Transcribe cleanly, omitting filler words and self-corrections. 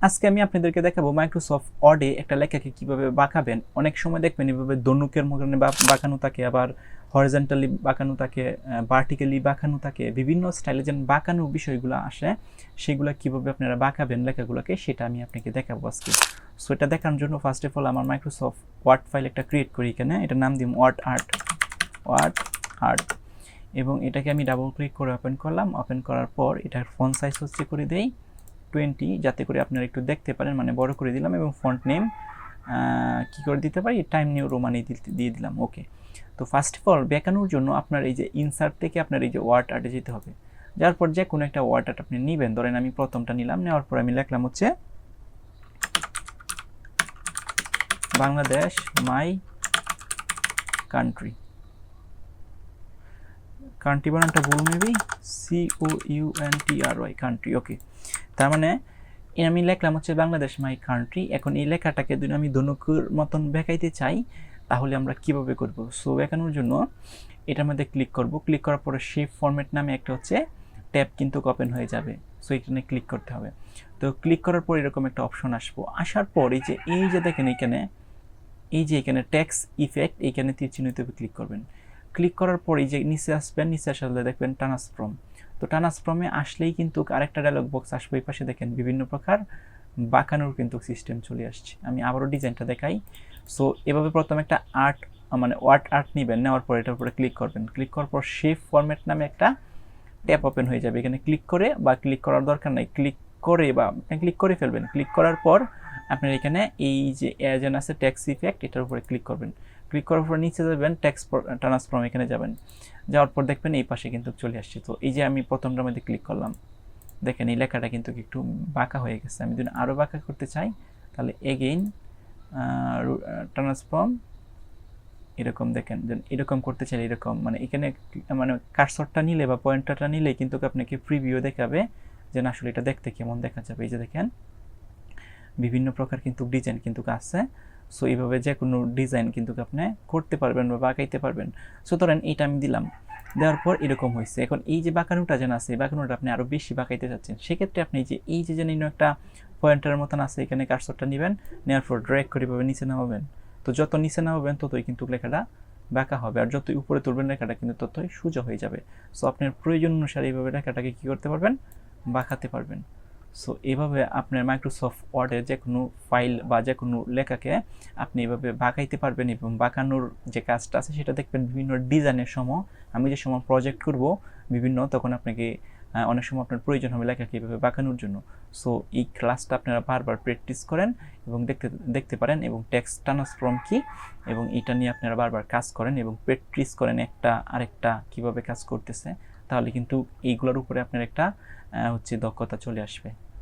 আজকে আমি আপনাদেরকে দেখাবো মাইক্রোসফট ওয়ার্ডে একটা লেখাকে কিভাবে বাঁকাবেন। অনেক সময় দেখবেন এভাবে দনুকের মধ্যে বাঁকানো থাকে, আবার হরিজন্টালি বাঁকানো থাকে, ভার্টিক্যালি বাঁকানো থাকে, বিভিন্ন স্টাইলে যেন বাঁকানো বিষয়গুলো আসে, সেগুলো কিভাবে আপনারা বাঁকাবেন লেখাগুলোকে সেটা আমি আপনাকে দেখাবো আজকে। সো এটা দেখার জন্য ফার্স্ট অফ অল আমার মাইক্রোসফট ওয়ার্ড ফাইল একটা ক্রিয়েট করি। এখানে এটার নাম দিই ওয়ার্ড আর্ট এবং এটাকে আমি ডাবল ক্লিক করে ওপেন করলাম। ওপেন করার পর এটার ফন্ট সাইজ হচ্ছে করে দেই 20, যাতে করে আপনারা একটু দেখতে পারেন, মানে বড় করে দিলাম। এবং ফন্ট নেম কী করে দিতে পারি, টাইম নিউ রোমানি দিয়ে দিলাম। ওকে, তো ফার্স্ট অফ অল বেঁকানোর জন্য আপনার এই যে ইনসার্ট থেকে আপনার এই যে ওয়ার্ড আর্টে যেতে হবে। যার পর যে কোনো একটা ওয়ার্ড আর্ট আপনি নেবেন, ধরেন আমি প্রথমটা নিলাম, নেওয়ার পর আমি লিখলাম হচ্ছে বাংলাদেশ মাই কান্ট্রি। কান্ট্রি বানানটা ভুল মেবি, COUNTRY কান্ট্রি। ওকে, তার মানে আমি লেখলাম হচ্ছে বাংলাদেশ মাই কান্ট্রি। এখন এই লেখাটাকে যদি আমি ধনুকের মতন বেঁকাইতে চাই তাহলে আমরা কিভাবে করব? সো বেঁকানোর জন্য এটার মধ্যে ক্লিক করব। ক্লিক করার পরে শেপ ফরম্যাট নামে একটা হচ্ছে ট্যাব কিন্তু ওপেন হয়ে যাবে। সো এখানে ক্লিক করতে হবে। তো ক্লিক করার পর এরকম একটা অপশন আসবো। আসার পর এই যে দেখেন এখানে টেক্সট ইফেক্ট, এইখানে তীর চিহ্নিত ক্লিক করবেন। ক্লিক করার পর এই যে নিচে আসবেন, নিচে আসলে দেখবেন ট্রান্সফর্ম। তো ট্রান্সফর্মে আসলেই কিন্তু আরেকটা ডায়লগ বক্স আসবে। এই পাশে দেখেন বিভিন্ন প্রকার বাঁকানোর কিন্তু সিস্টেম চলে আসছে। আমি আবারও ডিজাইনটা দেখাই। সো এভাবে প্রথমে একটা আর্ট মানে ওয়ার্ড আর্ট নেবেন, নেওয়ার পর এটার উপরে ক্লিক করবেন। ক্লিক করার পর শেপ ফরম্যাট নামে একটা ট্যাব ওপেন হয়ে যাবে। এখানে ক্লিক করে বা ক্লিক করার দরকার নাই, ক্লিক করে ফেলবেন। ক্লিক করার পর আপনার এখানে এই যে এজেন্ট আছে টেক্সট ইফেক্ট, এটার উপরে ক্লিক করবেন। ক্লিক করার পর নিচে যাবেন টেক্সট ট্রান্সফর্ম, এখানে যাবেন। যাওয়ার পর দেখবেন এই পাশে কিন্তু চলে আসছে। তো এই যে আমি প্রথমটার মধ্যে ক্লিক করলাম, দেখেন এই লেখাটা কিন্তু একটু বাঁকা হয়ে গেছে। আমি যদি আরও বাঁকা করতে চাই তাহলে এগেইন ট্রান্সফর্ম, এরকম দেখেন এরকম করতে চাইলে এরকম, মানে এখানে মানে কার্সরটা নিলে বা পয়েন্টারটা নিলে কিন্তু আপনাকে প্রিভিউ দেখাবে যে না আসলে এটা দেখতে কেমন দেখা যাবে। এই যে দেখেন বিভিন্ন প্রকার কিন্তু ডিজাইন কিন্তু আছে। সো এইভাবে যে কোনো ডিজাইন কিন্তু আপনি করতে পারবেন বা বাঁকাইতে পারবেন। সো ধরেন এইটা আমি দিলাম, দেওয়ার পর এরকম হয়েছে। এখন এই যে বাঁকানোটা যেন আছে, বাঁকানোটা আপনি আরও বেশি বাঁকাইতে চাচ্ছেন, সেক্ষেত্রে আপনি এই যে যেন একটা পয়েন্টারের মতন আছে, এখানে কার্সরটা নেবেন, নেওয়ার পর ড্র্যাগ করে এভাবে নিচে নামাবেন। তো যত নিচে নামাবেন ততই কিন্তু লেখাটা বাঁকা হবে, আর যতই উপরে তুলবেন লেখাটা কিন্তু ততই সোজা হয়ে যাবে। সো আপনার প্রয়োজন অনুসারে এইভাবে লেখাটাকে কী করতে পারবেন, বাঁকাতে পারবেন। সো এভাবে আপনার মাইক্রোসফট ওয়ার্ডে যে কোনো ফাইল বা যে কোনো লেখাকে আপনি এভাবে বাঁকাইতে পারবেন। এবং বাঁকানোর যে কাজটা আছে সেটা দেখবেন বিভিন্ন ডিজাইনের সময়, আমি যে সময় প্রজেক্ট করব বিভিন্ন, তখন আপনাকে অনেক সময় আপনার প্রয়োজন হবে লেখাকে এভাবে বাঁকানোর জন্য। সো এই ক্লাসটা আপনারা বারবার প্র্যাকটিস করেন এবং দেখতে পারেন, এবং টেক্সট ট্রান্সফর্ম কি, এবং এটা নিয়ে আপনারা বারবার কাজ করেন এবং প্র্যাকটিস করেন একটা আরেকটা কীভাবে কাজ করতেছে, তাহলে কিন্তু এইগুলোর উপরে আপনার একটা হচ্ছে দক্ষতা চলে আসবে।